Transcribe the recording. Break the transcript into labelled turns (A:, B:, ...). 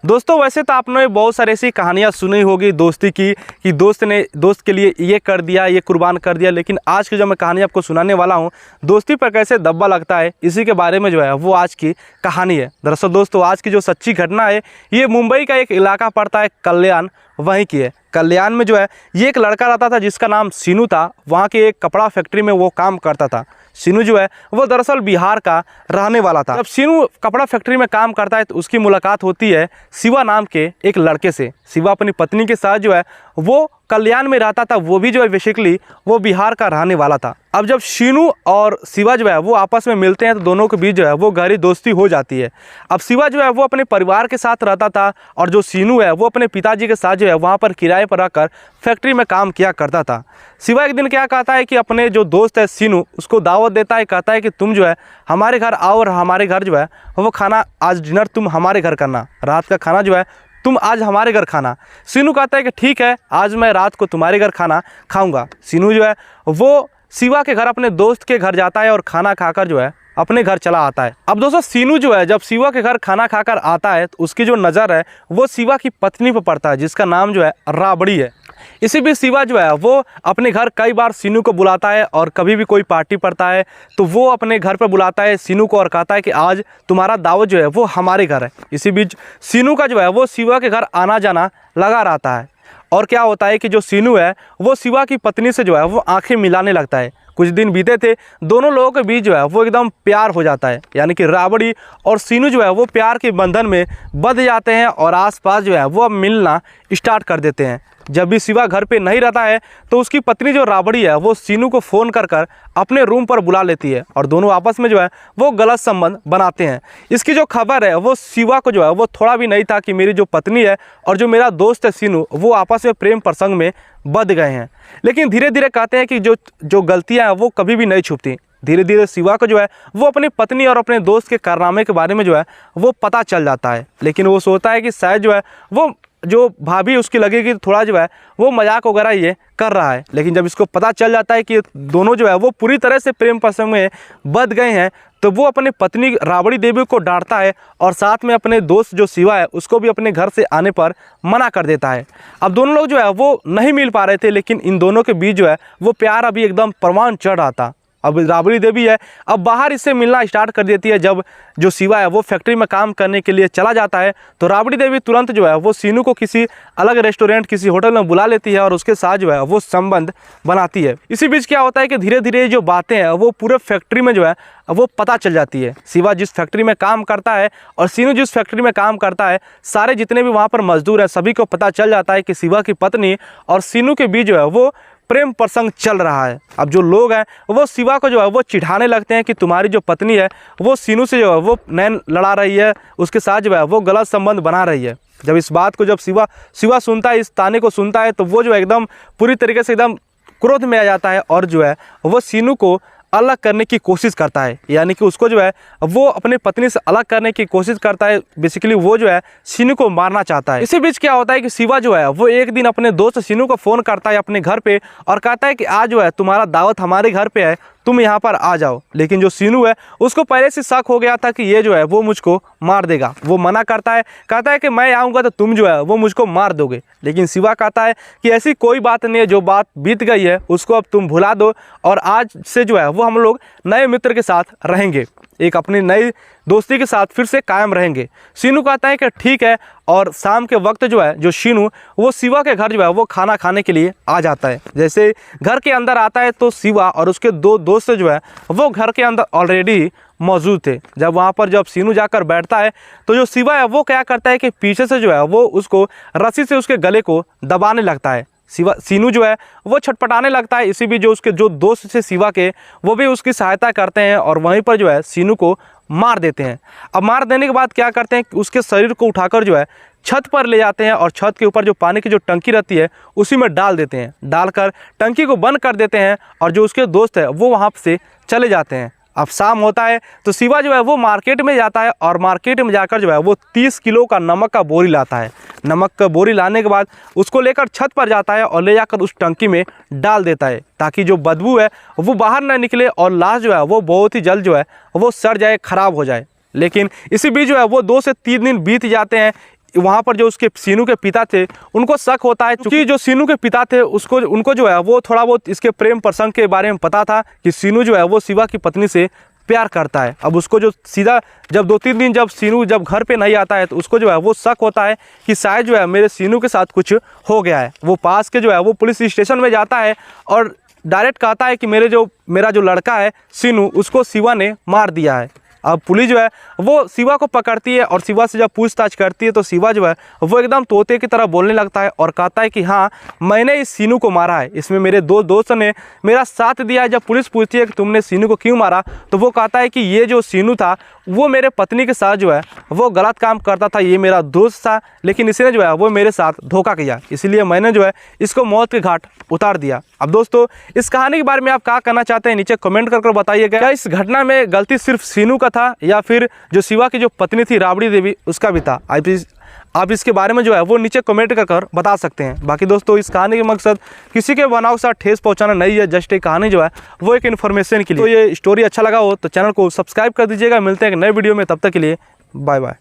A: दोस्तों वैसे तो आपने बहुत सारी ऐसी कहानियाँ सुनी होगी दोस्ती की कि दोस्त ने दोस्त के लिए ये कर दिया, ये कुर्बान कर दिया। लेकिन आज की जो मैं कहानी आपको सुनाने वाला हूँ, दोस्ती पर कैसे दब्बा लगता है, इसी के बारे में जो है वो आज की कहानी है। दरअसल दोस्तों आज की जो सच्ची घटना है ये मुंबई का एक इलाका पड़ता है कल्याण, वहीं की है। कल्याण में जो है ये एक लड़का रहता था जिसका नाम सीनू था। वहाँ के एक कपड़ा फैक्ट्री में वो काम करता था। सीनू जो है वो दरअसल बिहार का रहने वाला था। जब सीनू कपड़ा फैक्ट्री में काम करता है तो उसकी मुलाकात होती है शिवा नाम के एक लड़के से। शिवा अपनी पत्नी के साथ जो है वो कल्याण में रहता था, वो भी जो है बेसिकली वो बिहार का रहने वाला था। अब जब सीनू और शिवा जो है वो आपस में मिलते हैं तो दोनों के बीच जो है वो गहरी दोस्ती हो जाती है। अब शिवा जो है वो अपने परिवार के साथ रहता था और जो सीनू है वो अपने पिताजी के साथ जो है वहाँ पर किराए पर रहकर फैक्ट्री में काम किया करता था। शिवा एक दिन क्या कहता है कि अपने जो दोस्त है सीनू उसको दावत देता है, कहता है कि तुम जो है हमारे घर आओ और हमारे घर जो है वो खाना, आज डिनर तुम हमारे घर करना, रात का खाना जो है तुम आज हमारे घर खाना। सीनू कहता है कि ठीक है, आज मैं रात को तुम्हारे घर खाना खाऊंगा। सीनू जो है वो शिवा के घर अपने दोस्त के घर जाता है और खाना खाकर जो है अपने घर चला आता है। अब दोस्तों सीनू जो है जब शिवा के घर खाना खाकर आता है तो उसकी जो नज़र है वो शिवा की पत्नी पर पड़ता है जिसका नाम जो है राबड़ी है। इसी बीच शिवा जो है वो अपने घर कई बार सीनू को बुलाता है और कभी भी कोई पार्टी पड़ता है तो वो अपने घर पर बुलाता है सीनू को और कहता है कि आज तुम्हारा दावत जो है वो हमारे घर है। इसी बीच सीनू का जो है वो शिवा के घर आना जाना लगा रहता है। और क्या होता है कि जो सीनू है वो शिवा की पत्नी से जो है वो आंखें मिलाने लगता है। कुछ दिन बीते थे, दोनों लोगों के बीच जो है वो एकदम प्यार हो जाता है, यानी कि राबड़ी और सीनू जो है वो प्यार के बंधन में बंध जाते हैं और आसपास जो है वो अब मिलना स्टार्ट कर देते हैं। जब भी शिवा घर पे नहीं रहता है तो उसकी पत्नी जो राबड़ी है वो सीनू को फ़ोन कर कर अपने रूम पर बुला लेती है और दोनों आपस में जो है वो गलत संबंध बनाते हैं। इसकी जो खबर है वो शिवा को जो है वो थोड़ा भी नहीं था कि मेरी जो पत्नी है और जो मेरा दोस्त है सीनू वो आपस में प्रेम प्रसंग में बंध गए हैं। लेकिन धीरे धीरे कहते हैं कि जो गलतियाँ हैं वो कभी भी नहीं छुपती। धीरे धीरे शिवा को जो है वो अपनी पत्नी और अपने दोस्त के कारनामे के बारे में जो है वो पता चल जाता है। लेकिन वो सोचता है कि शायद जो है वो जो भाभी उसकी लगेगी थोड़ा जो है वो मजाक वगैरह ये कर रहा है। लेकिन जब इसको पता चल जाता है कि दोनों जो है वो पूरी तरह से प्रेम प्रसंग में बंध गए हैं तो वो अपने पत्नी राबड़ी देवी को डांटता है और साथ में अपने दोस्त जो शिवा है उसको भी अपने घर से आने पर मना कर देता है। अब दोनों लोग जो है वो नहीं मिल पा रहे थे, लेकिन इन दोनों के बीच जो है वो प्यार अभी एकदम परवान चढ़ रहा था। अब राबड़ी देवी है अब बाहर इससे मिलना स्टार्ट कर देती है। जब जो शिवा है वो फैक्ट्री में काम करने के लिए चला जाता है तो राबड़ी देवी तुरंत जो है वो सीनू को किसी अलग रेस्टोरेंट, किसी होटल में बुला लेती है और उसके साथ जो है वो संबंध बनाती है। इसी बीच क्या होता है कि धीरे धीरे जो बातें हैं वो पूरे फैक्ट्री में जो है वो पता चल जाती है। शिवा जिस फैक्ट्री में काम करता है और सीनू जिस फैक्ट्री में काम करता है, सारे जितने भी वहाँ पर मजदूर हैं सभी को पता चल जाता है कि शिवा की पत्नी और सीनू के बीच जो है वो प्रेम प्रसंग चल रहा है। अब जो लोग हैं वो शिवा को जो है वो चिढ़ाने लगते हैं कि तुम्हारी जो पत्नी है वो सीनू से जो है वो नैन लड़ा रही है, उसके साथ जो है वो गलत संबंध बना रही है। जब इस बात को जब शिवा सुनता है, इस ताने को सुनता है, तो वो जो एकदम पूरी तरीके से एकदम क्रोध में आ जाता है और जो है वो सीनू को अलग करने की कोशिश करता है, यानी कि उसको जो है वो अपनी पत्नी से अलग करने की कोशिश करता है। बेसिकली वो जो है सीनू को मारना चाहता है। इसी बीच क्या होता है कि शिवा जो है वो एक दिन अपने दोस्त सीनू को फ़ोन करता है अपने घर पे और कहता है कि आज जो है तुम्हारा दावत हमारे घर पे है, तुम यहाँ पर आ जाओ। लेकिन जो सीनू है उसको पहले से शक हो गया था कि ये जो है वो मुझको मार देगा। वो मना करता है, कहता है कि मैं आऊँगा तो तुम जो है वो मुझको मार दोगे। लेकिन शिवा कहता है कि ऐसी कोई बात नहीं है, जो बात बीत गई है उसको अब तुम भुला दो और आज से जो है वो हम लोग नए मित्र के साथ रहेंगे, एक अपनी नई दोस्ती के साथ फिर से कायम रहेंगे। सीनू कहता है कि ठीक है और शाम के वक्त जो है जो सीनू वो शिवा के घर जो है वो खाना खाने के लिए आ जाता है। जैसे घर के अंदर आता है तो शिवा और उसके दो दोस्त जो है वो घर के अंदर ऑलरेडी मौजूद थे। जब वहाँ पर जब सीनू जाकर बैठता है तो जो शिवा है वो क्या करता है कि पीछे से जो है वो उसको रस्सी से उसके गले को दबाने लगता है। सीनू जो है वो छटपटाने लगता है। इसी भी जो उसके जो दोस्त से शिवा के वो भी उसकी सहायता करते हैं और वहीं पर जो है सीनू को मार देते हैं। अब मार देने के बाद क्या करते हैं कि उसके शरीर को उठाकर जो है छत पर ले जाते हैं और छत के ऊपर जो पानी की जो टंकी रहती है उसी में डाल देते हैं। डालकर टंकी को बंद कर देते हैं और जो उसके दोस्त है वो वहाँ से चले जाते हैं। अब शाम होता है तो शिवा जो है वो मार्केट में जाता है और मार्केट में जाकर जो है वो 30 किलो का नमक का बोरी लाता है। नमक का बोरी लाने के बाद उसको लेकर छत पर जाता है और ले जाकर उस टंकी में डाल देता है ताकि जो बदबू है वो बाहर ना निकले और लाश जो है वो बहुत ही जल्द जो है वो सड़ जाए, ख़राब हो जाए। लेकिन इसी बीच जो है वो 2 से 3 दिन बीत जाते हैं। वहाँ पर जो उसके सीनू के पिता थे उनको शक होता है, क्योंकि जो सीनू के पिता थे उनको जो है वो थोड़ा बहुत इसके प्रेम प्रसंग के बारे में पता था कि सीनू जो है वो शिवा की पत्नी से प्यार करता है। अब उसको जो सीधा जब 2-3 दिन जब सीनू जब घर पे नहीं आता है तो उसको जो है वो शक होता है कि शायद जो है मेरे सीनू के साथ कुछ हो गया है। वो पास के जो है वो पुलिस स्टेशन में जाता है और डायरेक्ट कहता है कि मेरा जो लड़का है सीनू उसको शिवा ने मार दिया है। अब पुलिस जो है वो शिवा को पकड़ती है और शिवा से जब पूछताछ करती है तो शिवा जो है वो एकदम तोते की तरह बोलने लगता है और कहता है कि हाँ मैंने इस सीनू को मारा है, इसमें मेरे 2 दोस्त ने मेरा साथ दिया है। जब पुलिस पूछती है कि तुमने सीनू को क्यों मारा तो वो कहता है कि ये जो सीनू था वो मेरे पत्नी के साथ जो है वो गलत काम करता था, ये मेरा दोस्त था, लेकिन इसने जो है वो मेरे साथ धोखा किया, इसलिए मैंने जो है इसको मौत के घाट उतार दिया। अब दोस्तों इस कहानी के बारे में आप क्या कहना चाहते हैं नीचे कमेंट कर बताइएगा। क्या इस घटना में गलती सिर्फ सीनू का था या फिर जो शिवा की जो पत्नी थी राबड़ी देवी उसका भी था? आप इसके बारे में जो है वो नीचे कमेंट कर बता सकते हैं। बाकी दोस्तों इस कहानी के मकसद किसी के बनाव के साथ ठेस पहुंचाना नहीं है, जस्ट एक कहानी जो है वो एक इन्फॉर्मेशन के लिए। तो ये स्टोरी अच्छा लगा हो तो चैनल को सब्सक्राइब कर दीजिएगा। मिलते हैं एक नए वीडियो में, तब तक के लिए बाय बाय।